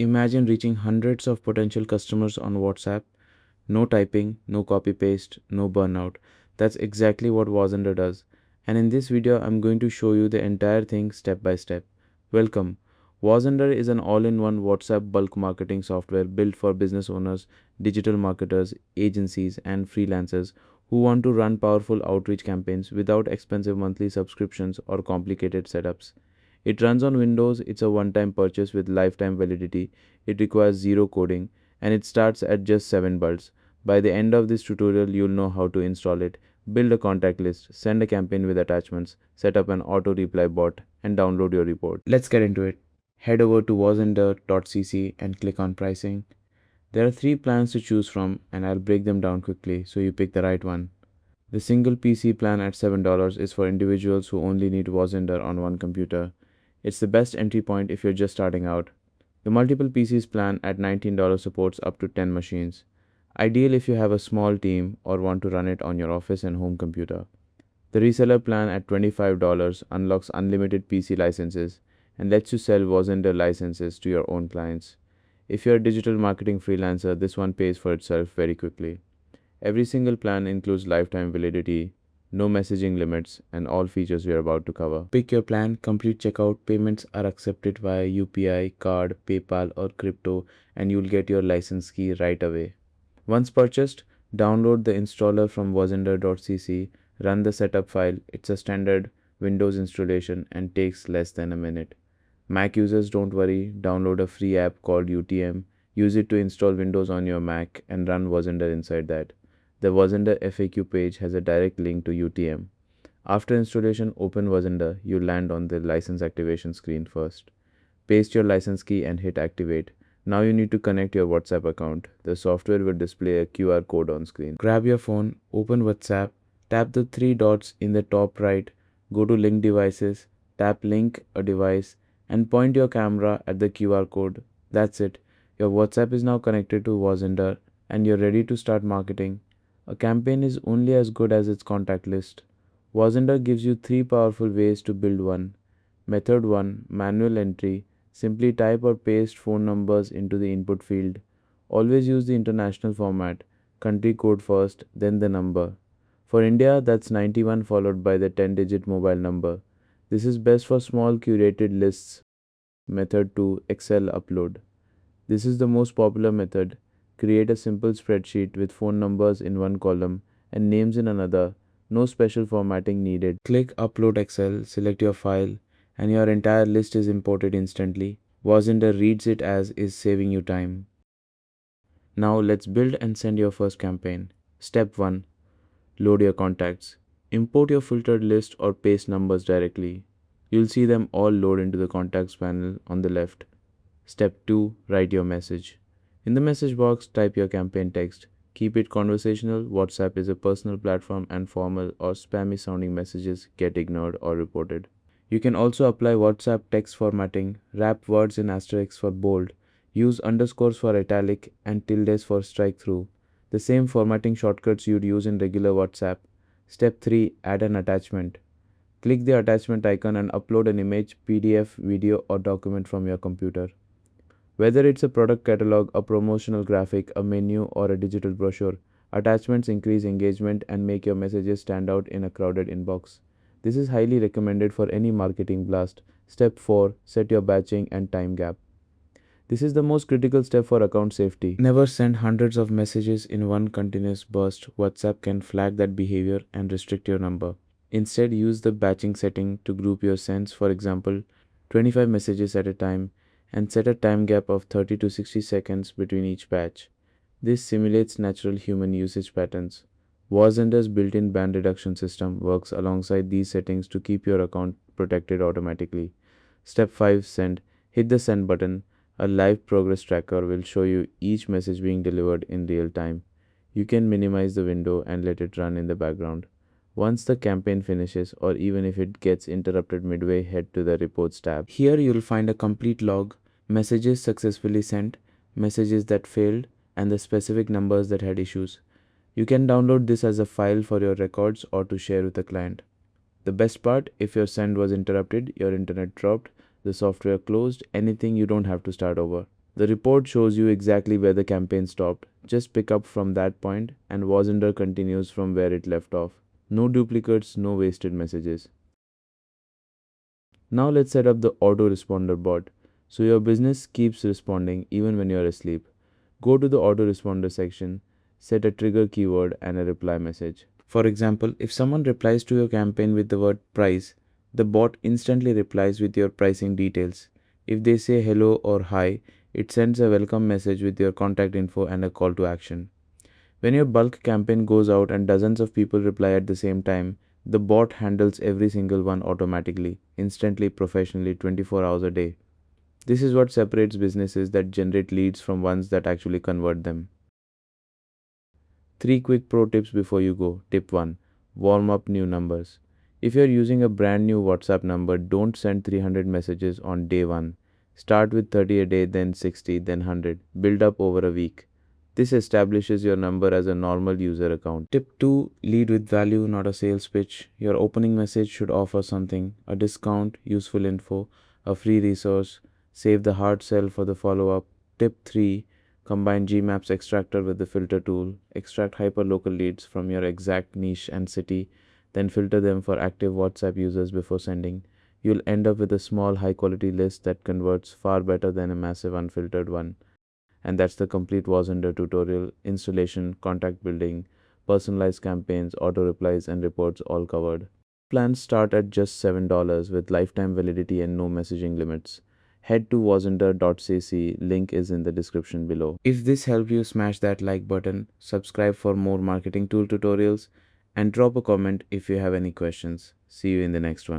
Imagine reaching hundreds of potential customers on WhatsApp. No typing, no copy paste, no burnout. That's exactly what WASender does. And in this video, I'm going to show you the entire thing step by step. Welcome. WASender is an all-in-one WhatsApp bulk marketing software built for business owners, digital marketers, agencies, and freelancers who want to run powerful outreach campaigns without expensive monthly subscriptions or complicated setups. It runs on Windows, it's a one-time purchase with lifetime validity, it requires zero coding, and it starts at just $7. By the end of this tutorial, you'll know how to install it, build a contact list, send a campaign with attachments, set up an auto reply bot, and download your report. Let's get into it. Head over to wasender.cc and click on pricing. There are three plans to choose from, and I'll break them down quickly so you pick the right one. The single PC plan at $7 is for individuals who only need wasender on one computer. It's the best entry point if you're just starting out. The multiple PCs plan at $19 supports up to 10 machines. Ideal if you have a small team or want to run it on your office and home computer. The reseller plan at $25 unlocks unlimited PC licenses and lets you sell wasender licenses to your own clients. If you're a digital marketing freelancer, this one pays for itself very quickly. Every single plan includes lifetime validity, no messaging limits, and all features we are about to cover. Pick your plan, complete checkout, payments are accepted via UPI, card, PayPal, or crypto, and you'll get your license key right away. Once purchased, download the installer from wasender.cc, run the setup file. It's a standard Windows installation and takes less than a minute. Mac users, don't worry, download a free app called UTM. Use it to install Windows on your Mac and run wasender inside that. The wasender FAQ page has a direct link to UTM. After installation, open wasender. You land on the license activation screen first. Paste your license key and hit activate. Now you need to connect your WhatsApp account. The software will display a QR code on screen. Grab your phone, open WhatsApp, tap the three dots in the top right, go to link devices, tap link a device, and point your camera at the QR code. That's it. Your WhatsApp is now connected to wasender and you're ready to start marketing. A campaign is only as good as its contact list. WASender gives you three powerful ways to build one. Method 1, manual entry. Simply type or paste phone numbers into the input field. Always use the international format. Country code first, then the number. For India, that's 91 followed by the 10-digit mobile number. This is best for small curated lists. Method 2, Excel upload. This is the most popular method. Create a simple spreadsheet with phone numbers in one column and names in another. No special formatting needed. Click Upload Excel, select your file, and your entire list is imported instantly. wasender reads it as is, saving you time. Now let's build and send your first campaign. Step 1. Load your contacts. Import your filtered list or paste numbers directly. You'll see them all load into the contacts panel on the left. Step 2. Write your message. In the message box, type your campaign text. Keep it conversational. WhatsApp is a personal platform and formal or spammy sounding messages get ignored or reported. You can also apply WhatsApp text formatting, wrap words in asterisks for bold, use underscores for italic and tildes for strike through. The same formatting shortcuts you'd use in regular WhatsApp. Step 3. Add an attachment. Click the attachment icon and upload an image, PDF, video or document from your computer. Whether it's a product catalog, a promotional graphic, a menu, or a digital brochure, attachments increase engagement and make your messages stand out in a crowded inbox. This is highly recommended for any marketing blast. Step 4. Set your batching and time gap. This is the most critical step for account safety. Never send hundreds of messages in one continuous burst. WhatsApp can flag that behavior and restrict your number. Instead, use the batching setting to group your sends, for example, 25 messages at a time, and set a time gap of 30 to 60 seconds between each batch. This simulates natural human usage patterns. wasender's built-in ban reduction system works alongside these settings to keep your account protected automatically. Step 5. Send. Hit the send button. A live progress tracker will show you each message being delivered in real time. You can minimize the window and let it run in the background. Once the campaign finishes, or even if it gets interrupted midway, head to the Reports tab. Here you'll find a complete log, messages successfully sent, messages that failed, and the specific numbers that had issues. You can download this as a file for your records or to share with a client. The best part, if your send was interrupted, your internet dropped, the software closed, anything, you don't have to start over. The report shows you exactly where the campaign stopped. Just pick up from that point and WASender continues from where it left off. No duplicates, no wasted messages. Now let's set up the autoresponder bot so your business keeps responding even when you're asleep. Go to the autoresponder section, set a trigger keyword and a reply message. For example, if someone replies to your campaign with the word price, the bot instantly replies with your pricing details. If they say hello or hi, it sends a welcome message with your contact info and a call to action. When your bulk campaign goes out and dozens of people reply at the same time, the bot handles every single one automatically, instantly, professionally, 24 hours a day. This is what separates businesses that generate leads from ones that actually convert them. 3 quick pro tips before you go. Tip 1. Warm up new numbers. If you're using a brand new WhatsApp number, don't send 300 messages on day 1. Start with 30 a day, then 60, then 100. Build up over a week. This establishes your number as a normal user account. Tip 2. Lead with value, not a sales pitch. Your opening message should offer something: a discount, useful info, a free resource. Save the hard sell for the follow up. Tip 3. Combine GMaps Extractor with the filter tool. Extract hyperlocal leads from your exact niche and city, then filter them for active WhatsApp users before sending. You'll end up with a small, high quality list that converts far better than a massive, unfiltered one. And that's the complete WASender tutorial: installation, contact building, personalized campaigns, auto replies, and reports all covered. Plans start at just $7 with lifetime validity and no messaging limits. Head to wasender.cc, link is in the description below. If this helped you, smash that like button, subscribe for more marketing tool tutorials, and drop a comment if you have any questions. See you in the next one.